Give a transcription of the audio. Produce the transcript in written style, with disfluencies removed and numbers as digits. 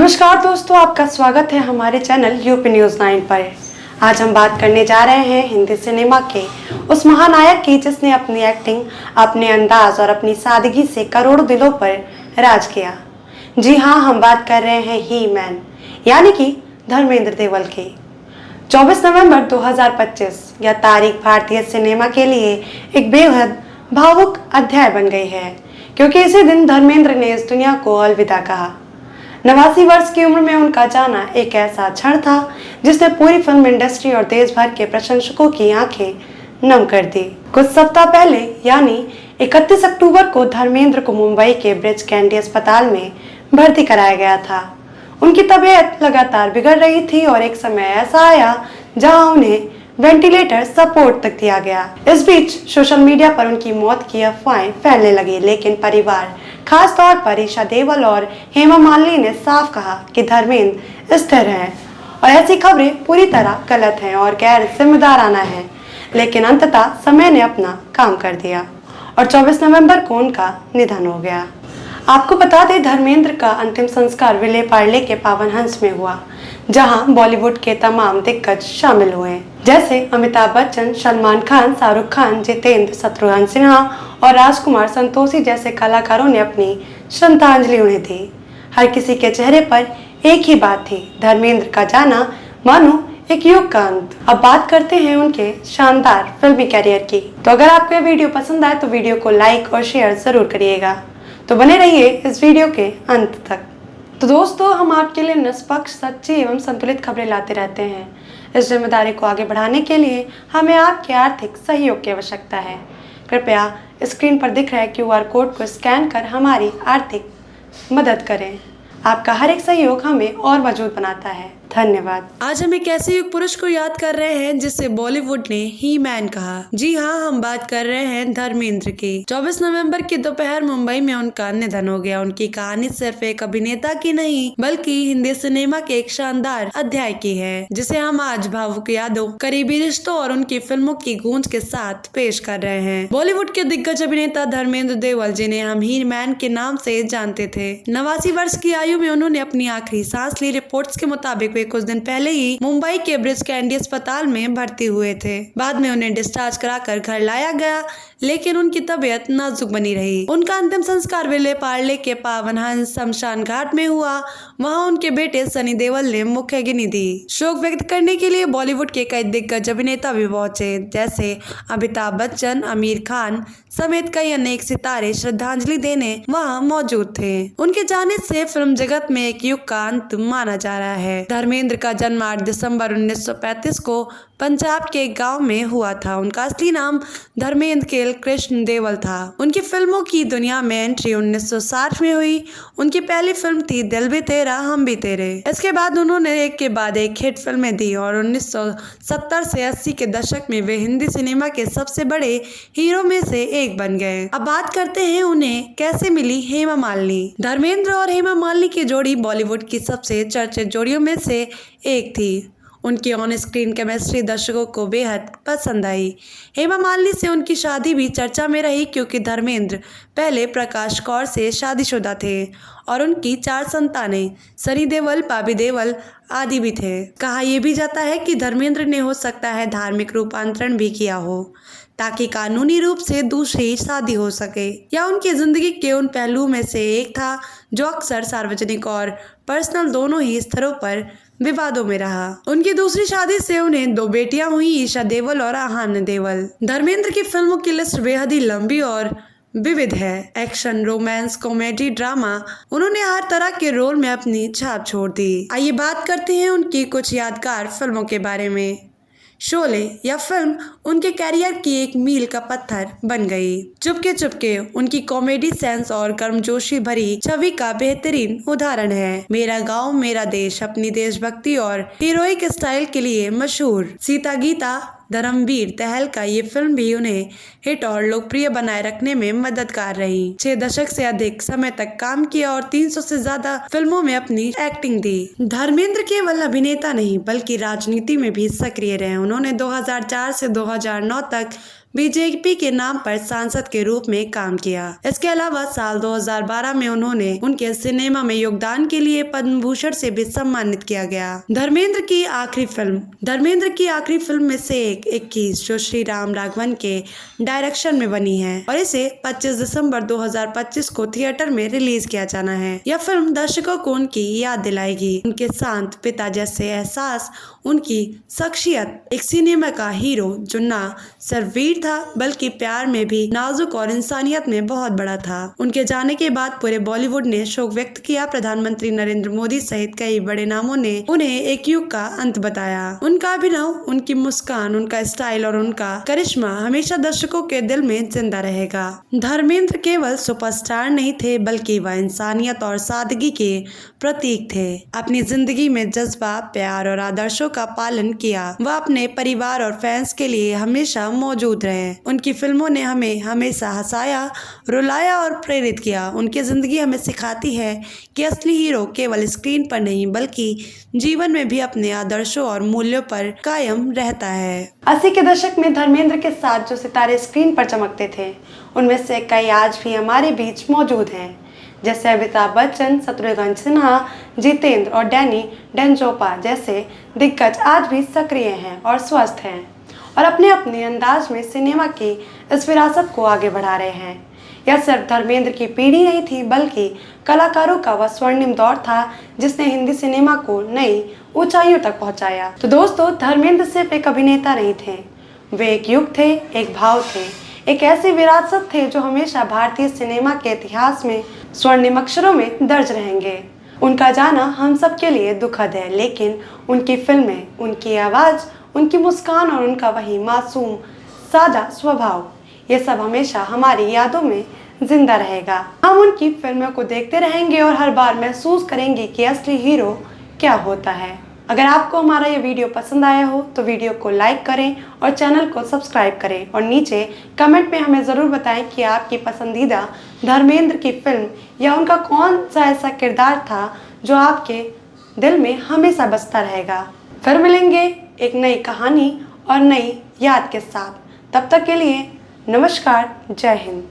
नमस्कार दोस्तों, आपका स्वागत है हमारे चैनल यूपी न्यूज़ 9 पर। आज हम बात करने जा रहे हैं हिंदी सिनेमा के उस महानायक की जिसने अपनी एक्टिंग, अपने अंदाज और अपनी सादगी से करोड़ों दिलों पर राज किया। जी हाँ, हम बात कर रहे हैं ही मैन यानी कि धर्मेंद्र देवल की। 24 नवंबर 2025 यह तारीख भारतीय सिनेमा के लिए एक बेहद भावुक अध्याय बन गई है, क्योंकि इसी दिन धर्मेंद्र ने इस दुनिया को अलविदा कहा। 89 वर्ष की उम्र में उनका जाना एक ऐसा क्षण था जिसने पूरी फिल्म इंडस्ट्री और देश भर के प्रशंसकों की आंखें नम कर दी। कुछ सप्ताह पहले यानी 31 अक्टूबर को धर्मेंद्र को मुंबई के ब्रिज कैंडी अस्पताल में भर्ती कराया गया था। उनकी तबीयत लगातार बिगड़ रही थी और एक समय ऐसा आया जहां उन्हें वेंटिलेटर सपोर्ट तक दिया गया। इस बीच सोशल मीडिया पर उनकी मौत की अफवाहें फैलने लगी, लेकिन परिवार, खास तौर पर ईशा देवल और हेमा मालिनी ने साफ कहा कि धर्मेंद्र स्थिर हैं और ऐसी खबरें पूरी तरह गलत हैं और गैर जिम्मेदाराना हैं। लेकिन अंततः समय ने अपना काम कर दिया और 24 नवंबर को उनका निधन हो गया। आपको बता दें, धर्मेंद्र का अंतिम संस्कार विले पार्ले के पावन हंस में हुआ, जहां बॉलीवुड के तमाम दिग्गज शामिल हुए, जैसे अमिताभ बच्चन, सलमान खान, शाहरुख खान, जितेंद्र, शत्रुघ्न सिन्हा और राजकुमार संतोषी जैसे कलाकारों ने अपनी श्रद्धांजलि उन्हें दी। हर किसी के चेहरे पर एक ही बात थी, धर्मेंद्र का जाना मानो एक युग का अंत। अब बात करते हैं उनके शानदार फिल्मी कैरियर की। तो अगर आपको यह वीडियो पसंद आए तो वीडियो को लाइक और शेयर जरूर करिएगा। तो बने रहिए इस वीडियो के अंत तक। तो दोस्तों, हम आपके लिए निष्पक्ष, सच्ची एवं संतुलित खबरें लाते रहते हैं। इस जिम्मेदारी को आगे बढ़ाने के लिए हमें आपके आर्थिक सहयोग की आवश्यकता है। कृपया स्क्रीन पर दिख रहे QR कोड को स्कैन कर हमारी आर्थिक मदद करें। आपका हर एक सहयोग हमें और मजबूत बनाता है। धन्यवाद। आज हम एक ऐसे युग पुरुष को याद कर रहे हैं जिसे बॉलीवुड ने ही मैन कहा। जी हाँ, हम बात कर रहे हैं धर्मेंद्र की। 24 नवंबर की दोपहर मुंबई में उनका निधन हो गया। उनकी कहानी सिर्फ एक अभिनेता की नहीं बल्कि हिंदी सिनेमा के एक शानदार अध्याय की है, जिसे हम आज भावुक यादों, करीबी रिश्तों और उनकी फिल्मों की गूंज के साथ पेश कर रहे हैं। बॉलीवुड के दिग्गज अभिनेता धर्मेंद्र देवल, जिन्हें हम ही मैन के नाम से जानते थे, 89 वर्ष की आयु में उन्होंने अपनी आखिरी सांस ली। रिपोर्ट्स के मुताबिक वे कुछ दिन पहले ही मुंबई के ब्रिज कैंडी अस्पताल में भर्ती हुए थे। बाद में उन्हें डिस्चार्ज कराकर घर लाया गया, लेकिन उनकी तबीयत नाजुक बनी रही। उनका अंतिम संस्कार विले पार्ले के पावन हंस शमशान घाट में हुआ। वहां उनके बेटे सनी देओल ने मुख्य गिनी दी। शोक व्यक्त करने के लिए बॉलीवुड के कई दिग्गज अभिनेता भी पहुंचे, जैसे अमिताभ बच्चन, आमिर खान समेत कई अनेक सितारे श्रद्धांजलि देने वहां मौजूद थे। उनके जाने से फिल्म जगत में एक युग का अंत माना जा रहा है। धर्मेंद्र का जन्म 8 दिसंबर 1935 को पंजाब के एक गांव में हुआ था। उनका असली नाम धर्मेंद्र केल कृष्ण देवल था। उनकी फिल्मों की दुनिया में एंट्री 1960 में हुई। उनकी पहली फिल्म थी दिल भी तेरा हम भी तेरे। इसके बाद उन्होंने एक के बाद एक हिट फिल्में दी और 1970 से 80 के दशक में वे हिंदी सिनेमा के सबसे बड़े हीरो में से एक बन गए। अब बात करते हैं उन्हें कैसे मिली हेमा मालिनी। धर्मेंद्र और हेमा मालिनी की जोड़ी बॉलीवुड की सबसे चर्चित जोड़ियों में से एक थी। उनकी ऑन स्क्रीन केमिस्ट्री दर्शकों को बेहद पसंद आई। हेमा मालिनी से उनकी शादी भी चर्चा में रही, क्योंकि धर्मेंद्र पहले प्रकाश कौर से शादीशुदा थे और उनकी 4 संतानें सनी देओल, बॉबी देओल आदि भी थे। कहा यह भी जाता है कि धर्मेंद्र ने हो सकता है धार्मिक रूपांतरण भी किया हो, ताकि कानूनी रूप से दूसरी शादी हो सके। या उनकी जिंदगी के उन पहलुओं में से एक था जो अक्सर सार्वजनिक और पर्सनल दोनों ही स्तरों पर विवादों में रहा। उनकी दूसरी शादी से उन्हें 2 बेटियां हुई, ईशा देओल और आहाना देओल। धर्मेंद्र की फिल्मों की लिस्ट बेहद ही लंबी और विविध है। एक्शन, रोमांस, कॉमेडी, ड्रामा, उन्होंने हर तरह के रोल में अपनी छाप छोड़ दी। आइए बात करते हैं उनकी कुछ यादगार फिल्मों के बारे में। शोले यह फिल्म उनके कैरियर की एक मील का पत्थर बन गई। चुपके चुपके उनकी कॉमेडी सेंस और गर्मजोशी भरी छवि का बेहतरीन उदाहरण है। मेरा गांव मेरा देश अपनी देशभक्ति और हीरोइक स्टाइल के लिए मशहूर। सीता गीता, धर्मवीर, तहलका ये फिल्म भी उन्हें हिट और लोकप्रिय बनाए रखने में मददगार रही। 6 दशक से अधिक समय तक काम किया और 300 से ज्यादा फिल्मों में अपनी एक्टिंग दी। धर्मेंद्र केवल अभिनेता नहीं बल्कि राजनीति में भी सक्रिय रहे। उन्होंने 2004 से 2009 तक बीजेपी के नाम पर सांसद के रूप में काम किया। इसके अलावा साल 2012 में उन्होंने उनके सिनेमा में योगदान के लिए पद्म भूषण से भी सम्मानित किया गया। धर्मेंद्र की आखिरी फिल्म में से एक 21 जो श्री राम राघवन के डायरेक्शन में बनी है और इसे 25 दिसंबर 2025 को थिएटर में रिलीज किया जाना है। यह फिल्म दर्शकों को उनकी याद दिलाएगी, उनके शांत पिता जैसे एहसास, उनकी शख्सियत एक सिनेमा का हीरो जो ना सिर्फ वीर था बल्कि प्यार में भी नाजुक और इंसानियत में बहुत बड़ा था। उनके जाने के बाद पूरे बॉलीवुड ने शोक व्यक्त किया। प्रधानमंत्री नरेंद्र मोदी सहित कई बड़े नामों ने उन्हें एक युग का अंत बताया। उनका अभिनव, उनकी मुस्कान, उनका स्टाइल और उनका करिश्मा हमेशा दर्शकों के दिल में जिंदा रहेगा। धर्मेंद्र केवल सुपरस्टार नहीं थे बल्कि वह इंसानियत और सादगी के प्रतीक थे। अपनी जिंदगी में जज्बा, प्यार और आदर्शों का पालन किया। वह अपने परिवार और फैंस के लिए हमेशा मौजूद रहे। उनकी फिल्मों ने हमें हमेशा हंसाया, रुलाया और प्रेरित किया। उनकी जिंदगी हमें सिखाती है कि असली हीरो केवल स्क्रीन पर नहीं बल्कि जीवन में भी अपने आदर्शों और मूल्यों पर कायम रहता है। 80 के दशक में धर्मेंद्र के साथ जो सितारे स्क्रीन पर चमकते थे उनमें से कई आज भी हमारे बीच मौजूद हैं, जैसे अमिताभ बच्चन, शत्रुघ्न सिन्हा, जितेंद्र और डैनी डेंजोपा जैसे दिग्गज आज भी सक्रिय हैं और स्वस्थ हैं और अपने अपने अंदाज में सिनेमा की इस विरासत को आगे बढ़ा रहे हैं। यह सिर्फ धर्मेंद्र की पीढ़ी नहीं थी बल्कि कलाकारों का वह स्वर्णिम दौर था जिसने हिंदी सिनेमा को नई ऊंचाइयों तक पहुंचाया। तो दोस्तों, धर्मेंद्र सिर्फ एक अभिनेता नहीं थे, वे एक युग थे, एक भाव थे, एक ऐसी विरासत थे जो हमेशा भारतीय सिनेमा के इतिहास में स्वर्णिम अक्षरों में दर्ज रहेंगे। उनका जाना हम सबके लिए दुखद है, लेकिन उनकी फिल्में, उनकी आवाज़, उनकी मुस्कान और उनका वही मासूम सादा स्वभाव, ये सब हमेशा हमारी यादों में जिंदा रहेगा। हम उनकी फिल्मों को देखते रहेंगे और हर बार महसूस करेंगे कि असली हीरो क्या होता है। अगर आपको हमारा ये वीडियो पसंद आया हो तो वीडियो को लाइक करें और चैनल को सब्सक्राइब करें और नीचे कमेंट में हमें ज़रूर बताएं कि आपकी पसंदीदा धर्मेंद्र की फिल्म या उनका कौन सा ऐसा किरदार था जो आपके दिल में हमेशा बसता रहेगा। फिर मिलेंगे एक नई कहानी और नई याद के साथ। तब तक के लिए नमस्कार, जय हिंद।